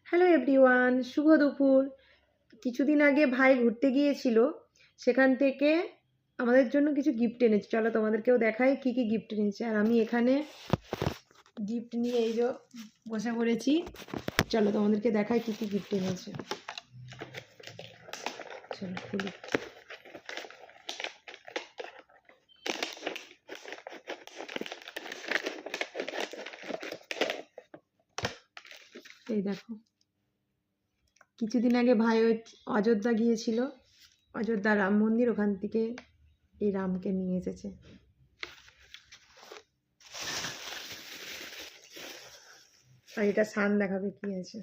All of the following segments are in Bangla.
হ্যালো এভরিওয়ান, শুভ দুপুর। কিছুদিন আগে ভাই ঘুরতে গিয়েছিল, সেখান থেকে আমাদের জন্য কিছু গিফট এনেছে। চলো তোমাদেরকেও দেখাই কি কি গিফট এনেছে। আর আমি এখানে গিফট নিয়ে এই যে বসে পড়েছি। চলো তোমাদেরকে দেখাই কি কি গিফট এনেছে। চলো খুলি। এই দেখো, কিছুদিন আগে ভাই অযোধ্যা গিয়েছিল, অযোধ্যা রাম মন্দির, ওখান থেকে এই রামকে নিয়ে এসেছে। আর এটা সান দেখাবে কি আছে,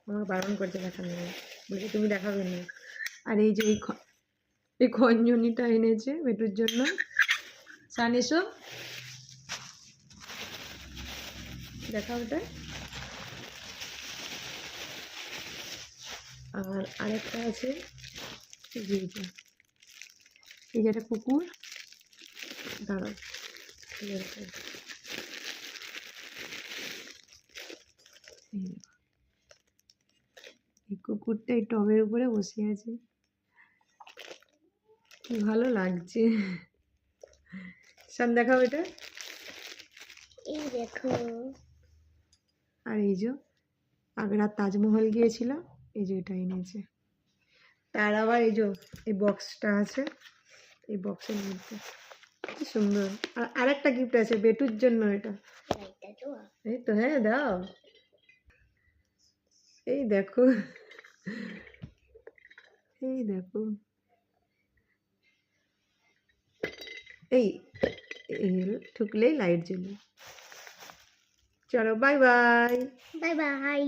আমার বারণ করছে দেখানো, বলছে তুমি দেখাবে না। আর এই যে এই খঞ্জনিটা এনেছে বেটুর জন্য। সান এসো, দেখা ওটা। আর আরেকটা আছে এই যে এই যে একটা কুকুর, দাঁড়াও এই কুকুরটা এই টবের উপরে বসে আছে, কি ভালো লাগছে। সান দেখাও এটা। এই দেখো, আর এই যে আগ্রা তাজমহল গিয়েছিল, এই যে এটা এনেছে। তার আবার এই যে এই বক্সটা আছে, এই বক্সের মধ্যে কি সুন্দর। আর আরেকটা গিফট আছে বেটুর জন্য, এটা এই তো, হ্যাঁ দাও। এই দেখো, এই দেখো, এই ঠুকলেই লাইট জ্বলে। চলো বাই বাই। Bye bye.